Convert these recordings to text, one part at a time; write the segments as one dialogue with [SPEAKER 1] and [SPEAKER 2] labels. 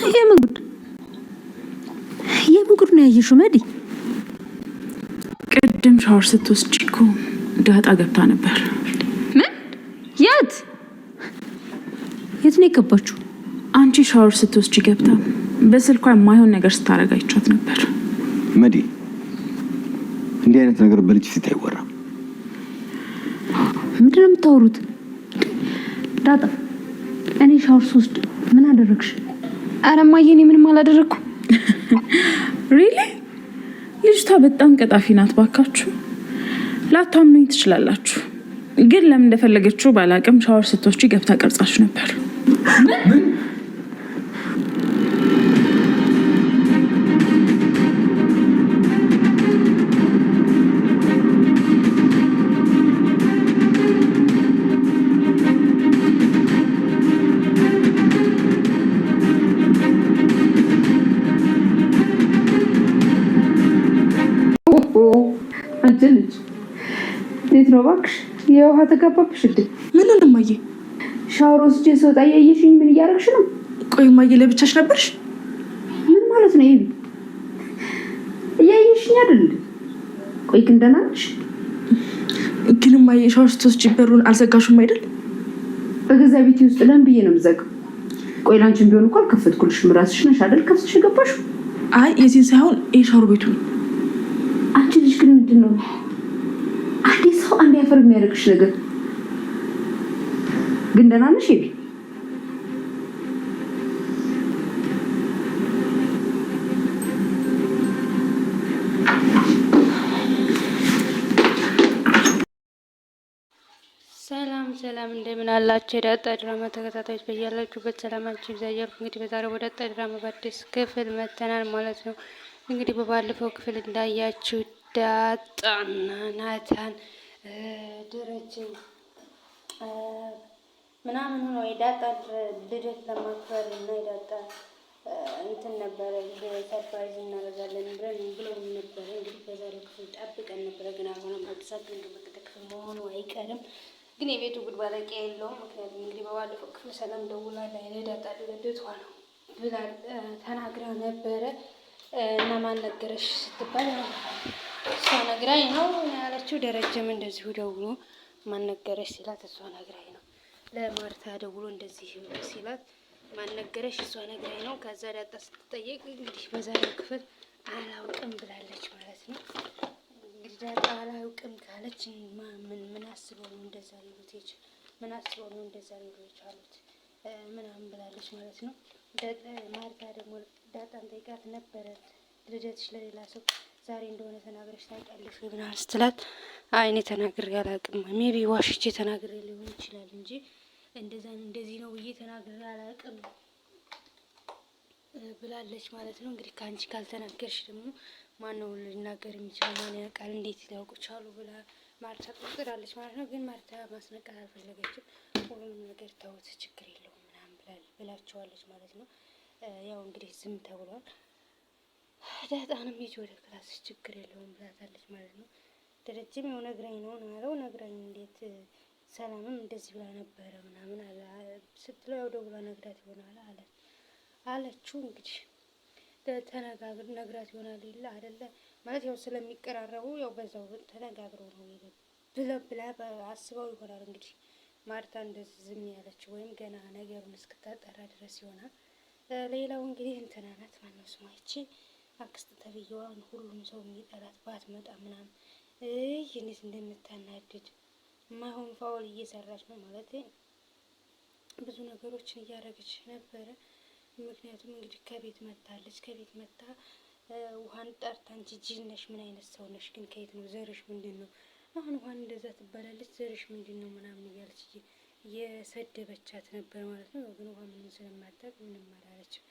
[SPEAKER 1] የምን ጉድ ነው ያየሽው መዲ?
[SPEAKER 2] ቅድም ሻወር ስትወስጂ እኮ ዳጣ ገብታ ነበር።
[SPEAKER 1] ምን? የት ነው የገባችው?
[SPEAKER 2] አንቺ ሻወር ስትወስጂ ገብታ በስልኳ የማይሆን ነገር ስታረግ አይቻት ነበር።
[SPEAKER 3] መዲ እንዲህ አይነት ነገር በልጅ ፊት አይወራም።
[SPEAKER 1] ምንድን ነው የምታወሩት? ዳጣ እኔ ሻወር ስወስድ ምን አደረግሽ?
[SPEAKER 4] ኧረ እማዬ እኔ ምንም አላደረኩም።
[SPEAKER 2] ሪሊ? ልጅቷ በጣም ቀጣፊ ናት። ባካችሁ ላታምኑኝ ትችላላችሁ፣ ግን ለምን እንደፈለገችው ባላቅም ሻወር ስትወስጂ ገብታ ቀርጻችሁ ነበር።
[SPEAKER 1] እንዴት ነው እባክሽ? የውሃ ተጋባብሽ እንዴ?
[SPEAKER 4] ምን ነው እማዬ?
[SPEAKER 1] ሻወር ወስጄ ስወጣ ያየሽኝ ምን እያደረግሽ ነው?
[SPEAKER 4] ቆይ እማዬ ለብቻሽ ነበርሽ?
[SPEAKER 1] ምን ማለት ነው? ይሄ እያየሽኝ አይደል? ቆይ ግን ደህና ነሽ?
[SPEAKER 4] ግን እማዬ ሻወር ስትወስጂ በሩን አልዘጋሽም አይደል?
[SPEAKER 1] በገዛ ቤቴ ውስጥ ለምን ብዬ ነው የምዘጋው? ቆይ ላንቺም ቢሆን እኮ አልከፈትኩልሽም። ራስሽ ነሽ አይደል ከፍተሽ የገባሽው?
[SPEAKER 4] አይ የዚህን ሳይሆን የሻወር ቤቱ ነው።
[SPEAKER 1] አንቺ ልጅ ግን ምንድን ነው አዲስ ሰው አንድ ያፈር የሚያደርግሽ ነገር? ግን ደህና ነሽ? ይቢ
[SPEAKER 5] ሰላም እንደምን አላችሁ? የዳጣ ድራማ ተከታታዮች በያላችሁበት ሰላማችሁ ይብዛ እያልኩ እንግዲህ በዛሬው ወደ ዳጣ ድራማ በአዲስ ክፍል መተናል ማለት ነው። እንግዲህ በባለፈው ክፍል እንዳያችሁ ዳጣና ናታን ደረጀ ምናምን ሆኖ የዳጣ ልደት ለማክበር እና የዳጣ እንትን ነበረ ሰርፕራይዝ እናደርጋለን ብለው ነበረ። እንግዲህ በዛሬው ክፍል ጠብቀን ነበረ፣ ግን አሁንም በተሳክን በቀጣይ ክፍል መሆኑ አይቀርም። ግን የቤቱ ጉድ ባለቂያ የለውም። ምክንያቱም እንግዲህ በባለፈው ክፍል ሰላም ደውላ ለዳጣ ልደቷ ነው ብላ ተናግራ ነበረ እና ማን ነገረሽ ስትባል እሷ ነግራኝ ነው ያለችው። ደረጀም እንደዚሁ ደውሎ ማን ነገረሽ ሲላት እሷ ነግራኝ ነው። ለማርታ ደውሎ እንደዚህ ሲላት ማን ነገረሽ? እሷ ነግራኝ ነው። ከዛ ዳጣ ስትጠየቅ እንግዲህ በዛሬው ክፍል አላውቅም ብላለች ማለት ነው። እንግዲህ ዳጣ አላውቅም ካለች ምን አስበው ነው እንደዛ ሊሉት ይች ምን አስበው ነው እንደዛ ሊሉ የቻሉት ምናምን ብላለች ማለት ነው። ማርታ ደግሞ ዳጣን ጠይቃት ነበረ ልደትሽ ለሌላ ሰው ዛሬ እንደሆነ ተናግረሽ ታውቂያለሽ ወይ ምናምን ስትላት አይ እኔ ተናግሬ አላውቅም፣ ሜቢ ዋሽቼ ተናግሬ ሊሆን ይችላል እንጂ እንደዚህ ነው ብዬ ተናግሬ አላውቅም ብላለች ማለት ነው። እንግዲህ ከአንቺ ካልተናገርሽ ደግሞ ማነው ሊናገር የሚችለው? ማን ያውቃል? እንዴት ሊያውቁ ቻሉ? ብላ ማርታ ትቆጥራለች ማለት ነው። ግን ማርታ ማስነቀል አልፈለገችም። ሁሉንም ነገር ተውት፣ ችግር የለውም ምናምን ብላቸዋለች ማለት ነው። ያው እንግዲህ ዝም ተብሏል። ዳጣንም ሂጂ ወደ ክላስሽ ችግር የለውም ብላታለች ማለት ነው። ደረጀም ያው ነግራኝ ነው አለው። ነግራኝ እንዴት ሰላምም እንደዚህ ብላ ነበረ ምናምን ስትለው ያው ደውላ ነግራት ይሆናል አለችው። እንግዲህ ተነጋግር ነግራት ይሆናል ይላ አይደለ ማለት ያው ስለሚቀራረቡ ያው በዛው ተነጋግረው ነው ብላ አስበው ይሆናል እንግዲህ ማርታ እንደዚህ ዝም ያለችው ወይም ገና ነገሩን እስክታጠራ ድረስ ይሆናል። ሌላው እንግዲህ እንትና ናት ማነው ስሟ ይቺ አክስት ተብዬዋን ሁሉም ሰው የሚጠላት ባትመጣ ምናምን እንዴት እንደምታናድድ ማይሆን ፋውል እየሰራች ነው ማለት ብዙ ነገሮችን እያደረገች ነበረ። ምክንያቱም እንግዲህ ከቤት መታለች። ከቤት መታ ውሃን ጠርታ አንቺ ጅል ነሽ፣ ምን አይነት ሰው ነሽ ግን ከየት ነው ዘርሽ ምንድን ነው? አሁን ውሃን እንደዛ ትባላለች ዘርሽ ምንድን ነው ምናምን እያለች የሰደበቻት ነበር ማለት ነው። ግን ውሃ ምንም ስለማታውቅ ምንም አላለችም።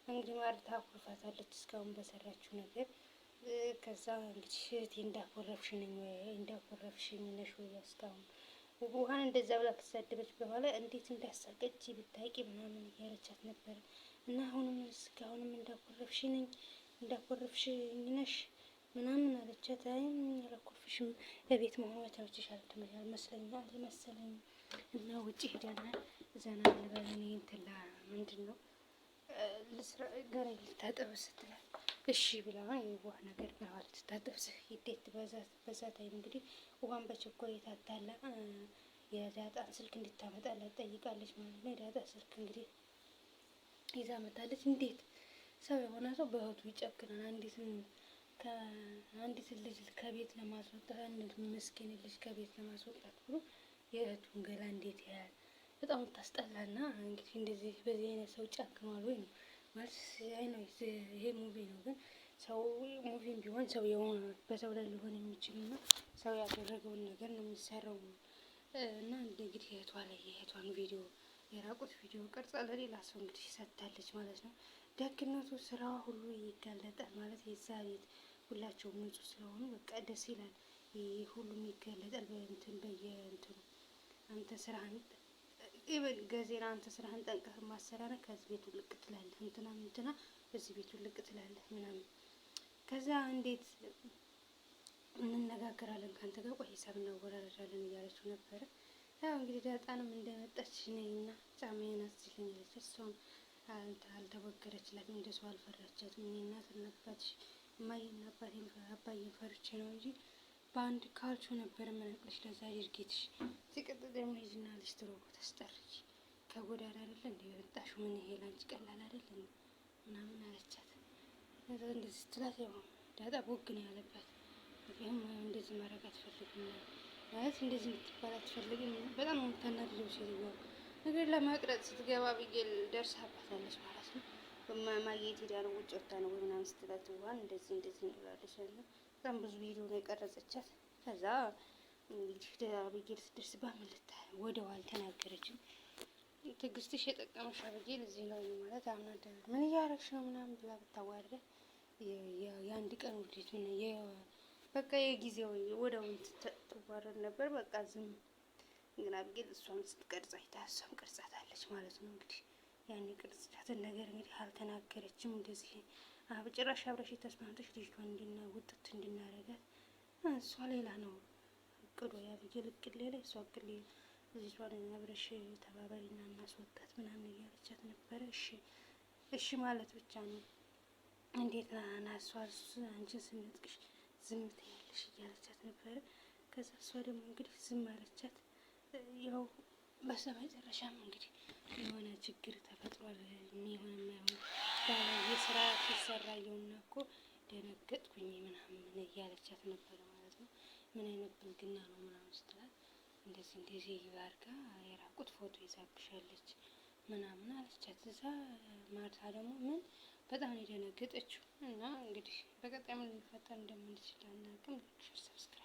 [SPEAKER 5] እንግዲህ ማርታ አኩርፋታለች እስካሁን በሰራችው ነገር። ከዛ እንግዲህ እህቴ እንዳኮረፍሽኝ ነሽ ወይ እስካሁን ውሃን እንደዛ ብላ ከተሳደበች በኋላ እንዴት እንዳሳቀች ብታውቂ ምናምን እያለቻት ነበር። እና አሁንም እስካሁንም እንዳኮረፍሽኝ ነሽ ምናምን አለቻት። አይ አላኮርፍሽም፣ በቤት መሆኑ ተመችሻል መሰለኝ እና ውጭ ሄደናል ዘና እንበል እኔ እንትን ምንድን ነው ገና ልታጠብ ስትላል እሺ ብላ የዋህ ነገር ብለዋል። ልትታጠብ ሂደት በዛ ታይም እንግዲህ ውሃን በቸኮሌት አታላ የዳጣን ስልክ እንድታመጣላት ጠይቃለች ማለት ነው። የዳጣ ስልክ እንግዲህ ይዛ መታለች። እንዴት ሰው የሆነ ሰው በእህቱ ይጨክናል? አንዲትን ልጅ ከቤት ለማስወጣት ምስኪን ልጅ ከቤት ለማስወጣት ብሎ የእህቱን ገላ እንዴት ያያል? በጣም ታስጠላና እንግዲህ እንደዚህ በዚህ አይነት ሰው ጨክኗል ወይ ነው ማለት ነው። ይሄ ሙቪ ነው ግን ሰው ሙቪም ቢሆን ሰው የሆነ በሰው ላይ ሊሆን የሚችልና ሰው ያደረገውን ነገር ነው የሚሰራው እና እንግዲህ እህቷ ላይ የእህቷን ቪዲዮ የራቁት ቪዲዮ ቀርጻ ለሌላ ሰው እንግዲህ ሰጥታለች ማለት ነው። ደግነቱ ስራዋ ሁሉ ይጋለጣል ማለት የዛ ቤት ሁላቸውም ንጹህ ስለሆኑ በቃ ደስ ይላል። ሁሉም ይጋለጣል በየእንትኑ አንተ ስራህን ገዜና አንተ ስራህን ጠንቀህ ማሰራነ ከዚህ ቤቱ ልቅ ትላለህ እንትና በዚህ ቤቱ ልቅ ትላለህ ምናምን ከዛ እንዴት እንነጋገራለን ካንተ ጋር ቆይ ሂሳብ እናወራረዳለን እያለችው ነበረ። ያው እንግዲህ ዳጣንም እንደመጣች ነይና ጫማዬን አስይልኝ አለች። እሷም አልተወገረችላትም፣ እንደሷ አልፈራቻትም። እኔ እናትና አባትሽ እማዬና አባዬን ፈርቼ ነው እንጂ በአንድ ካልቾ ነበር የምነቅልሽ ለዛ ድርጊትሽ። ሲቀጥል ደግሞ ሂጂና ሊስትሮ ተስጠርች ከጎዳና አይደለ እንደ የወጣሽው ምን ይሄ ላንቺ ቀላል አይደለ ምናምን አለቻት። እንደዚህ ስትላት ያው ዳጣ ቦግ ነው ያለባት። ይሄም እንደዚህ ማድረግ አትፈልግም ማለት እንደዚህ የምትባል አትፈልግም። በጣም ነው የምታናድደው ሴትዮዋ። ነገር ለመቅረጽ ስትገባ ብዬሽ ደርሳባታለች ማለት ነው። ማየት ሄዳ ነው ውጭ ወጣ ነው ወይ ምናምን ስትላት እንኳን እንደዚህ እንላለች አለ። በጣም ብዙ ቪዲዮ ነው የቀረጸቻት። ከዛ እንግዲህ አብጌል ስትደርስባት ምን ልታይ ወደው አልተናገረችም። ትዕግስትሽ የጠቀመሽ አብጌል እዚህ ነው ማለት አምናደ ምን እያረግሽ ነው ምናምን ብላ ብታዋርዳት የአንድ ቀን ውዴት ምን በቃ የጊዜው ወደው ትዋረድ ነበር። በቃ ዝም ግን አብጌል እሷን ስትቀርጻ አይታሰም ቀርጻታለች ማለት ነው። እንግዲህ ያን ቅርጻትን ነገር እንግዲህ አልተናገረችም። እንደዚህ በጭራሽ አብረሽ ተስማምተሽ ልጅቷን ውጥት እንድናረጋት እሷ ሌላ ነው እቅዷ። የአብጌል እቅድ ሌላ፣ እሷ እቅድ ሌላ። ልጅቷን አብረሽ ተባባሪና እናስወጣት ምናምን እያለቻት ነበረ። እሺ ማለት ብቻ ነው። እንዴት ናሷ አንቺን ስንጥቅሽ ዝም ትያለሽ እያለቻት ነበረ። ከዛ እሷ ደግሞ እንግዲህ ዝም አለቻት። ያው በስተመጨረሻም እንግዲህ የሆነ ችግር ተፈጥሯል። የሚሆን የማይሆን ባለየ ስራ ሲሰራ የውና እኮ ደነገጥኩኝ ምናምን እያለቻት ነበረ ማለት ነው። ምን አይነት ብልግና ነው ምናምን ስትላት እንደዚህ አድርጋ የራቁት ፎቶ ይዛብሻለች ምናምን አለቻት። እዛ ማርታ ደግሞ ምን በጣም የደነገጠችው እና እንግዲህ በቀጣይ ምን ሊፈጠር እንደምንችል አናውቅም። ሰብስክራይብ